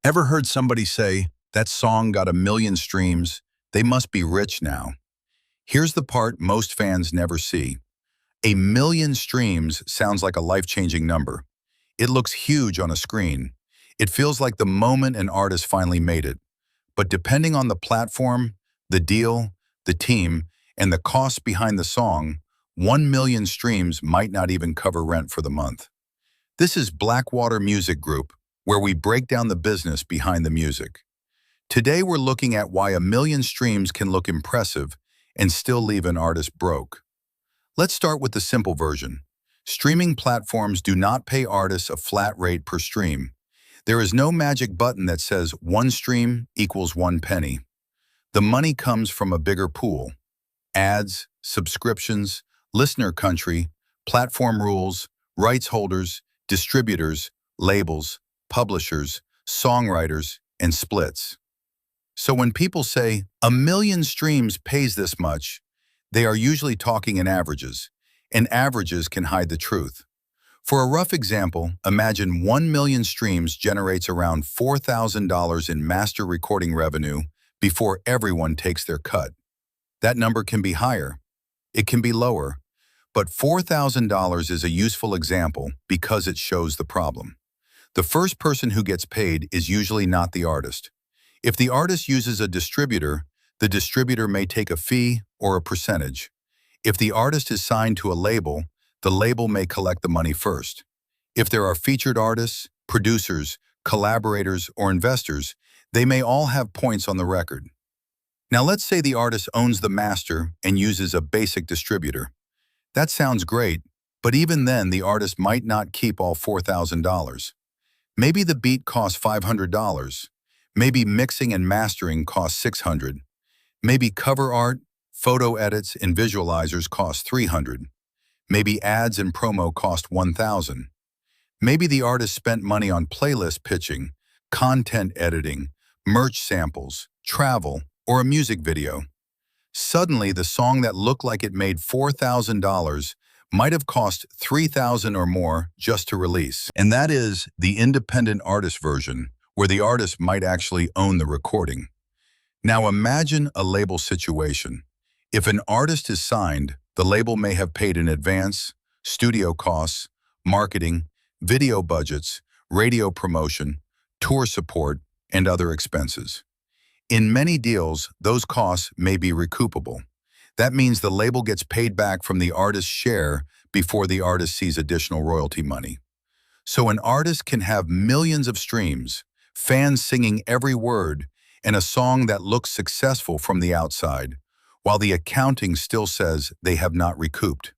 Ever heard somebody say, that song got 1 million streams, they must be rich now? Here's the part most fans never see. 1 million streams sounds like a life-changing number. It looks huge on a screen. It feels like the moment an artist finally made it. But depending on the platform, the deal, the team, and the costs behind the song, 1 million streams might not even cover rent for the month. This is Blackwater Music Group, where we break down the business behind the music. Today we're looking at why 1 million streams can look impressive and still leave an artist broke. Let's start with the simple version. Streaming platforms do not pay artists a flat rate per stream. There is no magic button that says 1 stream equals 1 penny. The money comes from a bigger pool. Ads, subscriptions, listener country, platform rules, rights holders, distributors, labels, publishers, songwriters, and splits. So when people say 1 million streams pays this much, they are usually talking in averages, and averages can hide the truth. For a rough example, imagine 1 million streams generates around $4,000 in master recording revenue before everyone takes their cut. That number can be higher. It can be lower. But $4,000 is a useful example because it shows the problem. The first person who gets paid is usually not the artist. If the artist uses a distributor, the distributor may take a fee or a percentage. If the artist is signed to a label, the label may collect the money first. If there are featured artists, producers, collaborators, or investors, they may all have points on the record. Now let's say the artist owns the master and uses a basic distributor. That sounds great, but even then the artist might not keep all $4,000. Maybe the beat costs $500. Maybe mixing and mastering costs $600. Maybe cover art, photo edits, and visualizers cost $300. Maybe ads and promo cost $1,000. Maybe the artist spent money on playlist pitching, content editing, merch samples, travel, or a music video. Suddenly, the song that looked like it made $4,000 might have cost $3,000 or more just to release. And that is the independent artist version, where the artist might actually own the recording. Now imagine a label situation. If an artist is signed, the label may have paid in advance, studio costs, marketing, video budgets, radio promotion, tour support, and other expenses. In many deals, those costs may be recoupable. That means the label gets paid back from the artist's share before the artist sees additional royalty money. So an artist can have millions of streams, fans singing every word, and a song that looks successful from the outside, while the accounting still says they have not recouped.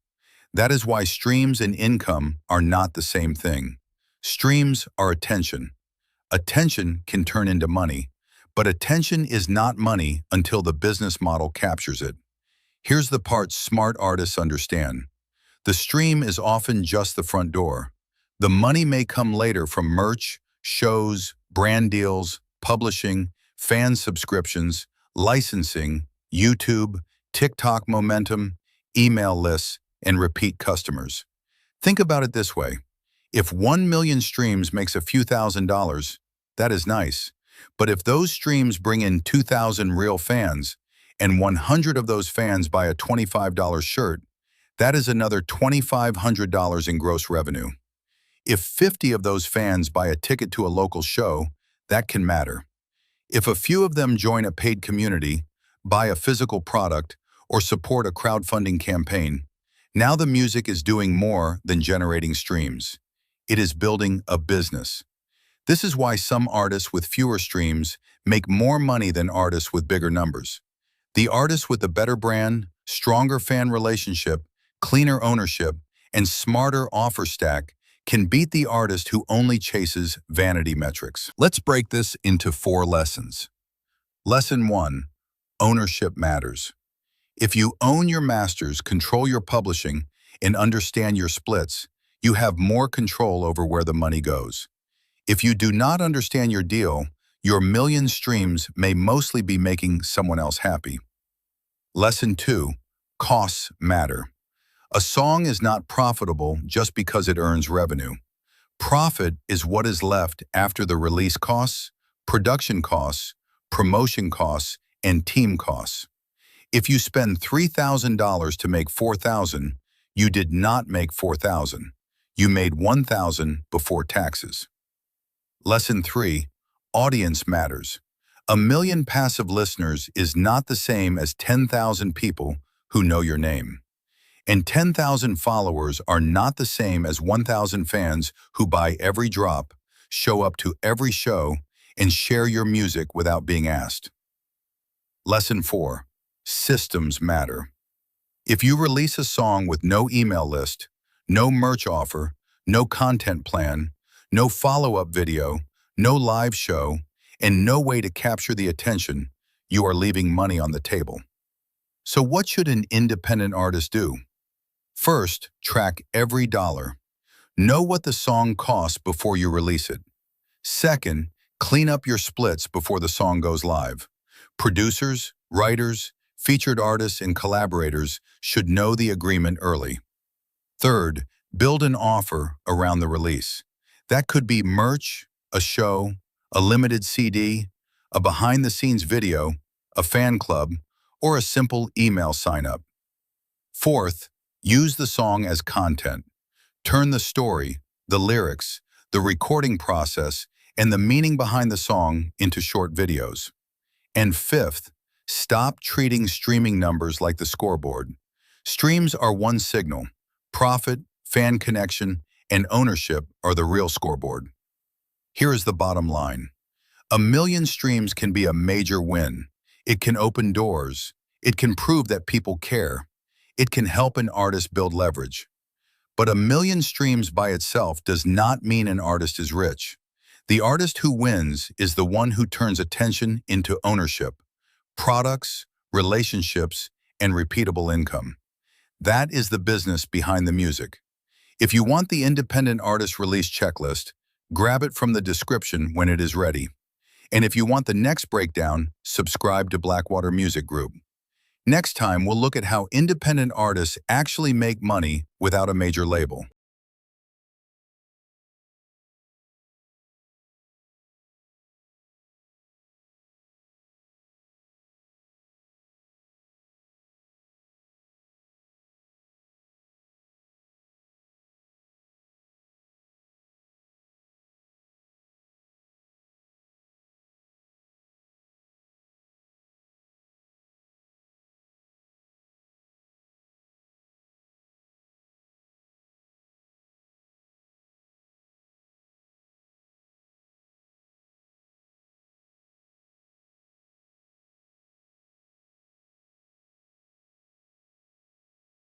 That is why streams and income are not the same thing. Streams are attention. Attention can turn into money, but attention is not money until the business model captures it. Here's the part smart artists understand. The stream is often just the front door. The money may come later from merch, shows, brand deals, publishing, fan subscriptions, licensing, YouTube, TikTok momentum, email lists, and repeat customers. Think about it this way. If 1 million streams makes a few $1,000s, that is nice. But if those streams bring in 2,000 real fans, and 100 of those fans buy a $25 shirt, that is another $2,500 in gross revenue. If 50 of those fans buy a ticket to a local show, that can matter. If a few of them join a paid community, buy a physical product, or support a crowdfunding campaign, now the music is doing more than generating streams. It is building a business. This is why some artists with fewer streams make more money than artists with bigger numbers. The artist with a better brand, stronger fan relationship, cleaner ownership, and smarter offer stack can beat the artist who only chases vanity metrics. Let's break this into 4 lessons. Lesson 1. Ownership matters. If you own your masters, control your publishing, and understand your splits, you have more control over where the money goes. If you do not understand your deal, your million streams may mostly be making someone else happy. Lesson 2. Costs matter. A song is not profitable just because it earns revenue. Profit is what is left after the release costs, production costs, promotion costs, and team costs. If you spend $3,000 to make $4,000, you did not make $4,000. You made $1,000 before taxes. Lesson 3. Audience matters. 1,000,000 passive listeners is not the same as 10,000 people who know your name. And 10,000 followers are not the same as 1,000 fans who buy every drop, show up to every show, and share your music without being asked. Lesson 4. Systems matter. If you release a song with no email list, no merch offer, no content plan, no follow-up video, no live show, and no way to capture the attention, you are leaving money on the table. So what should an independent artist do? First, track every dollar. Know what the song costs before you release it. Second, clean up your splits before the song goes live. Producers, writers, featured artists, and collaborators should know the agreement early. Third, build an offer around the release. That could be merch, a show, a limited CD, a behind-the-scenes video, a fan club, or a simple email sign-up. Fourth, use the song as content. Turn the story, the lyrics, the recording process, and the meaning behind the song into short videos. And fifth, stop treating streaming numbers like the scoreboard. Streams are one signal. Profit, fan connection, and ownership are the real scoreboard. Here is the bottom line. 1,000,000 streams can be a major win. It can open doors. It can prove that people care. It can help an artist build leverage. But 1,000,000 streams by itself does not mean an artist is rich. The artist who wins is the one who turns attention into ownership, products, relationships, and repeatable income. That is the business behind the music. If you want the independent artist release checklist, grab it from the description when it is ready. And if you want the next breakdown, subscribe to Blackwater Music Group. Next time, we'll look at how independent artists actually make money without a major label.